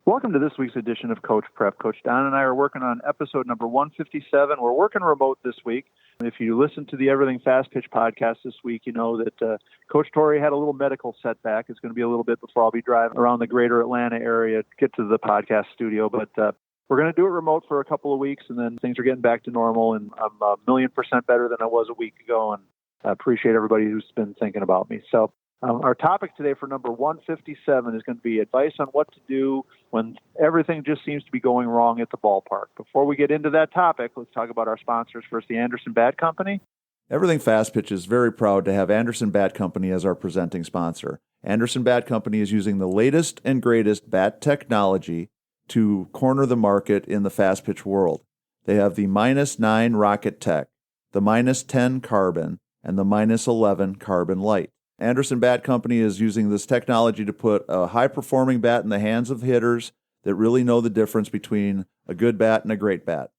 Welcome to this week's edition of Coach Prep. Coach Don and I are working on episode number 157. We're working remote this week. If you listen to the Everything Fast Pitch podcast this week, you know that Coach Torrey had a little medical setback. It's going to be a little bit before I'll be driving around the greater Atlanta area to get to the podcast studio. But we're going to do it remote for a couple of weeks, and then things are getting back to normal. And I'm 1,000,000% better than I was a week ago, and I appreciate everybody who's been thinking about me. So our topic today for number 157 is going to be advice on what to do when everything just seems to be going wrong at the ballpark. Before we get into that topic, let's talk about our sponsors first, the Anderson Bat Company. Everything Fast Pitch is very proud to have Anderson Bat Company as our presenting sponsor. Anderson Bat Company is using the latest and greatest bat technology to corner the market in the fast pitch world. They have the -9 Rocket Tech, the -10 Carbon, and the -11 Carbon Light. Anderson Bat Company is using this technology to put a high-performing bat in the hands of hitters that really know the difference between a good bat and a great bat.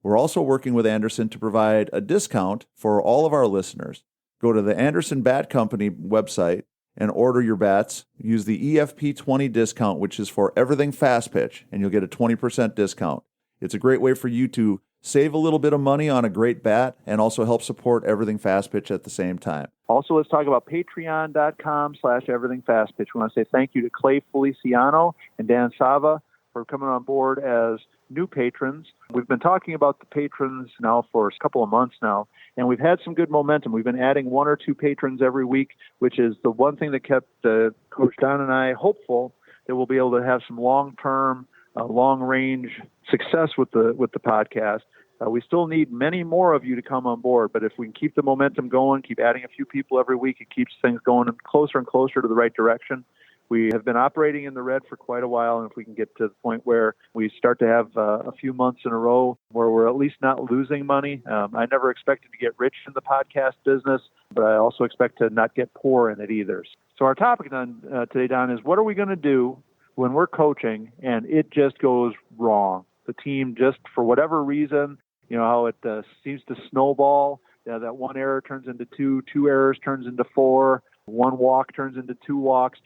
We're also working with Anderson to provide a discount for all of our listeners. Go to the Anderson Bat Company website and order your bats. Use the EFP20 discount, which is for everything fast pitch, and you'll get a 20% discount. It's a great way for you to save a little bit of money on a great bat and also help support Everything Fast Pitch at the same time. Also, let's talk about patreon.com/everythingfastpitch. We want to say thank you to Clay Feliciano and Dan Sava for coming on board as new patrons. We've been talking about the patrons now for a couple of months now, and we've had some good momentum. We've been adding one or two patrons every week, which is the one thing that kept Coach Don and I hopeful that we'll be able to have some long-term, long-range success with the podcast. We still need many more of you to come on board, but if we can keep the momentum going, keep adding a few people every week, it keeps things going closer and closer to the right direction. We have been operating in the red for quite a while, and if we can get to the point where we start to have a few months in a row where we're at least not losing money. I never expected to get rich in the podcast business, but I also expect to not get poor in it either. So our topic today, Don, is what are we going to do when we're coaching and it just goes wrong? The team just, for whatever reason, you know how it seems to snowball. That one error turns into two errors turns into four, one walk turns into two walks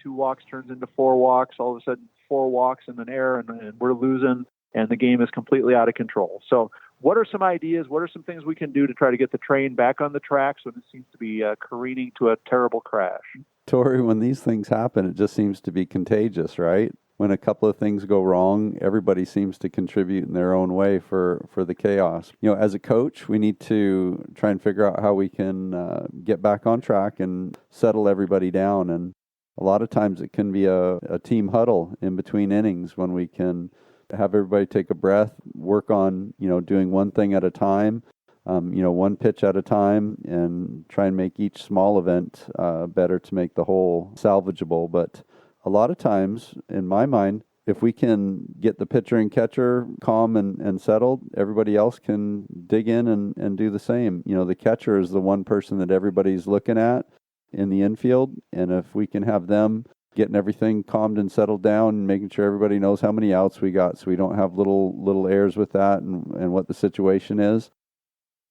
turns into four walks, all of a sudden 4 walks and an error, and we're losing, and the game is completely out of control. So what are some ideas? What are some things we can do to try to get the train back on the tracks when it seems to be careening to a terrible crash? Tori, when these things happen, it just seems to be contagious, right? When a couple of things go wrong, everybody seems to contribute in their own way for the chaos. You know, as a coach, we need to try and figure out how we can get back on track and settle everybody down. And a lot of times it can be a team huddle in between innings when we can have everybody take a breath, work on, doing one thing at a time, one pitch at a time, and try and make each small event better to make the whole salvageable. But a lot of times, in my mind, if we can get the pitcher and catcher calm and settled, everybody else can dig in and do the same. The catcher is the one person that everybody's looking at in the infield, and if we can have them getting everything calmed and settled down and making sure everybody knows how many outs we got so we don't have little errors with that and what the situation is.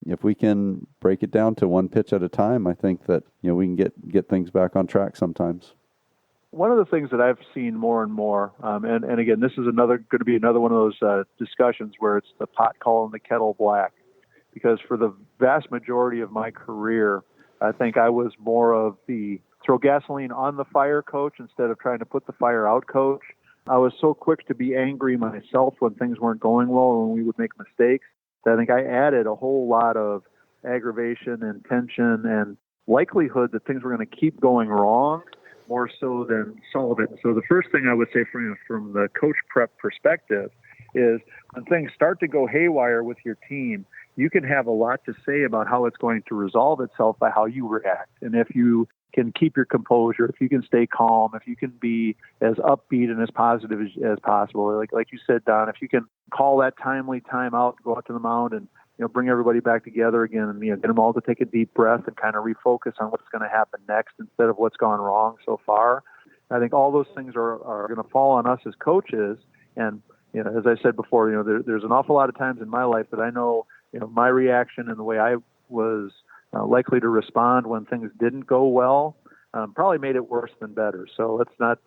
If we can break it down to one pitch at a time, I think that we can get things back on track sometimes. One of the things that I've seen more and more, and again, this is going to be another one of those discussions where it's the pot calling the kettle black, because for the vast majority of my career, I think I was more of the throw gasoline on the fire coach instead of trying to put the fire out coach. I was so quick to be angry myself when things weren't going well or when we would make mistakes that I think I added a whole lot of aggravation and tension and likelihood that things were going to keep going wrong more so than solve it. So the first thing I would say from the coach prep perspective is when things start to go haywire with your team, you can have a lot to say about how it's going to resolve itself by how you react. And if you can keep your composure, if you can stay calm, if you can be as upbeat and as positive as possible, like you said, Don, if you can call that timely timeout, go out to the mound and bring everybody back together again and get them all to take a deep breath and kind of refocus on what's going to happen next instead of what's gone wrong so far. I think all those things are going to fall on us as coaches. And as I said before, there's an awful lot of times in my life that I know, my reaction and the way I was likely to respond when things didn't go well probably made it worse than better. So let's not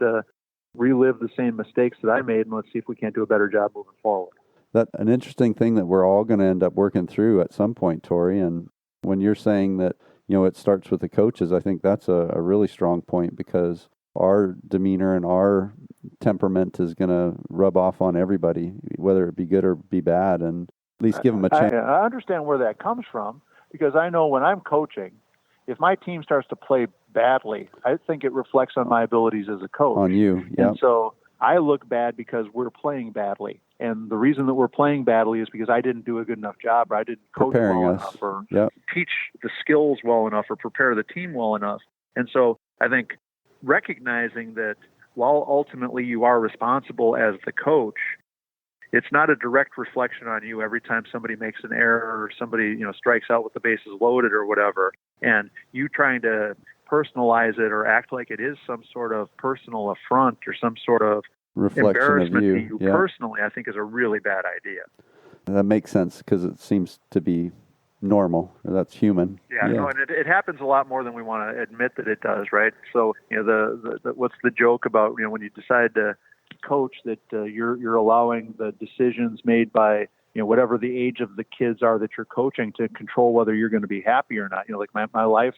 relive the same mistakes that I made, and let's see if we can't do a better job moving forward. That an interesting thing that we're all going to end up working through at some point, Tori. And when you're saying that, it starts with the coaches, I think that's a really strong point, because our demeanor and our temperament is going to rub off on everybody, whether it be good or be bad, and at least give them a chance. I understand where that comes from, because I know when I'm coaching, if my team starts to play badly, I think it reflects on my abilities as a coach. On you, yeah. And so I look bad because we're playing badly. And the reason that we're playing badly is because I didn't do a good enough job, or I didn't coach well enough, or teach the skills well enough, or prepare the team well enough. And so I think recognizing that while ultimately you are responsible as the coach, it's not a direct reflection on you every time somebody makes an error or somebody, strikes out with the bases loaded or whatever, and you trying to personalize it or act like it is some sort of personal affront or some sort of reflection embarrassment of to you personally, I think is a really bad idea. That makes sense, because it seems to be normal. That's human. Yeah. No, and it happens a lot more than we want to admit that it does, right? So, the what's the joke about, when you decide to coach, that you're allowing the decisions made by, whatever the age of the kids are that you're coaching to control whether you're going to be happy or not. Like my life,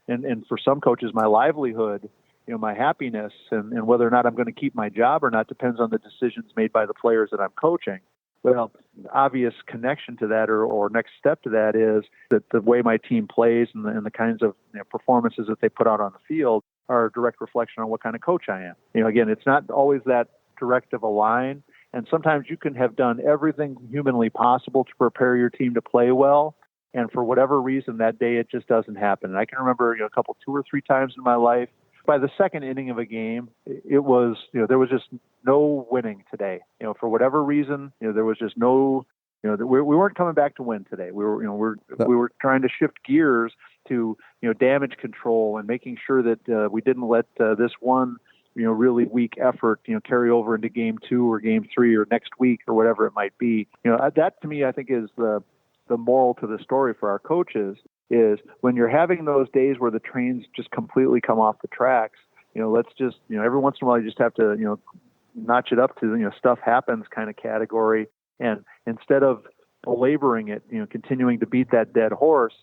and for some coaches, my livelihood, my happiness and whether or not I'm going to keep my job or not depends on the decisions made by the players that I'm coaching. Well, the obvious connection to that or next step to that is that the way my team plays and the kinds of performances that they put out on the field are a direct reflection on what kind of coach I am. Again, it's not always that direct of a line, and sometimes you can have done everything humanly possible to prepare your team to play well, and for whatever reason that day it just doesn't happen. And I can remember 2 or 3 times in my life, by the second inning of a game, it was, there was just no winning today. For whatever reason, there was just no, we weren't coming back to win today. We were trying to shift gears to, damage control and making sure that we didn't let this one, really weak effort, carry over into game 2 or game 3 or next week or whatever it might be. That to me, I think is the moral to the story for our coaches. Is when you're having those days where the trains just completely come off the tracks, let's just, every once in a while you just have to, notch it up to, stuff happens kind of category. And instead of belaboring it, continuing to beat that dead horse,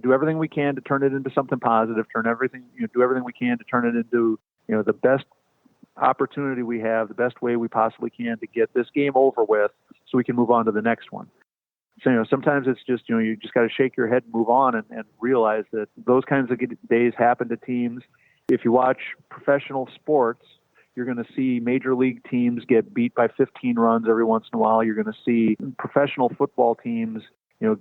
do everything we can to turn it into something positive, do everything we can to turn it into, the best opportunity we have, the best way we possibly can to get this game over with so we can move on to the next one. So, sometimes it's just, you just got to shake your head and move on and realize that those kinds of days happen to teams. If you watch professional sports, you're going to see major league teams get beat by 15 runs every once in a while. You're going to see professional football teams,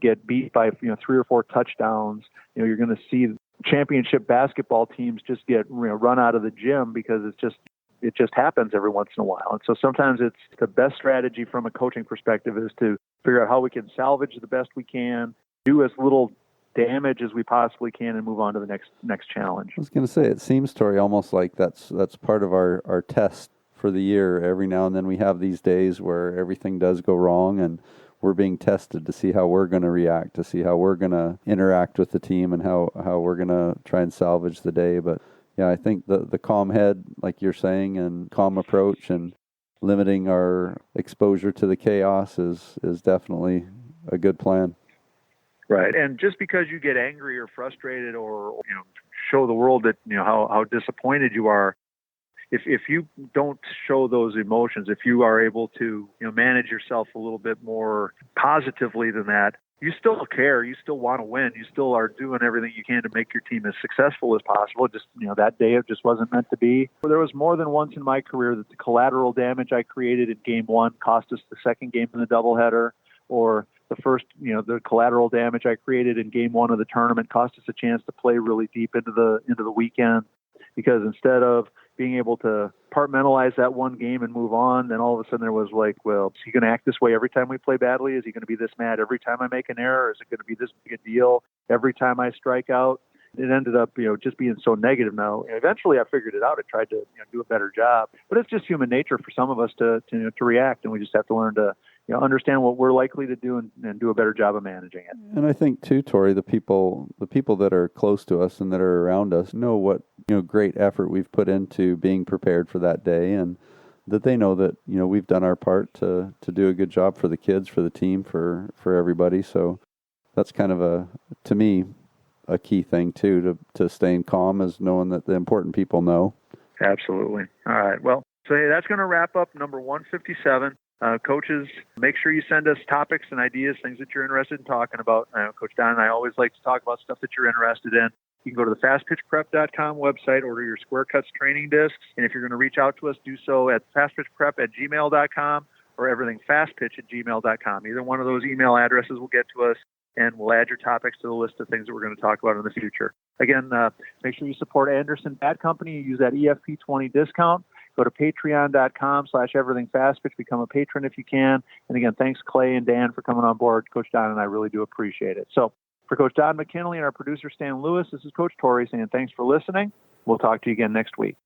get beat by, 3 or 4 touchdowns. You're going to see championship basketball teams just get run out of the gym because it just happens every once in a while. And so sometimes it's the best strategy from a coaching perspective is to figure out how we can salvage the best we can, do as little damage as we possibly can, and move on to the next challenge. I was going to say, it seems, Tori, almost like that's part of our test for the year. Every now and then we have these days where everything does go wrong, and we're being tested to see how we're going to react, to see how we're going to interact with the team, and how we're going to try and salvage the day. But yeah, I think the calm head, like you're saying, and calm approach and limiting our exposure to the chaos is definitely a good plan. Right. And just because you get angry or frustrated or show the world that how disappointed you are, if you don't show those emotions, if you are able to manage yourself a little bit more positively than that, you still care. You still want to win. You still are doing everything you can to make your team as successful as possible. Just, that day it just wasn't meant to be. There was more than once in my career that the collateral damage I created in game 1 cost us the second game in the doubleheader, or the first, the collateral damage I created in game 1 of the tournament cost us a chance to play really deep into the weekend, because instead of being able to compartmentalize that one game and move on, then all of a sudden there was like, well, is he going to act this way every time we play badly? Is he going to be this mad every time I make an error? Is it going to be this big a deal every time I strike out? It ended up, just being so negative now. Eventually I figured it out. I tried to do a better job, but it's just human nature for some of us to react, and we just have to learn to understand what we're likely to do and do a better job of managing it. And I think too, Tori, the people that are close to us and that are around us know what great effort we've put into being prepared for that day, and that they know that, we've done our part to do a good job for the kids, for the team, for everybody. So that's kind of to me, a key thing too, to staying calm, is knowing that the important people know. Absolutely. All right. Well, so hey, that's going to wrap up number 157. Coaches, make sure you send us topics and ideas, things that you're interested in talking about. Coach Don and I always like to talk about stuff that you're interested in. You can go to the fastpitchprep.com website, order your Square Cuts training discs. And if you're going to reach out to us, do so at fastpitchprep@gmail.com or everythingfastpitch@gmail.com. Either one of those email addresses will get to us, and we'll add your topics to the list of things that we're going to talk about in the future. Again, make sure you support Anderson Bat Company. Use that EFP20 discount. Go to patreon.com/everythingfastpitch. Become a patron if you can. And again, thanks, Clay and Dan, for coming on board. Coach Don and I really do appreciate it. So for Coach Don McKinley and our producer, Stan Lewis, this is Coach Torrey saying thanks for listening. We'll talk to you again next week.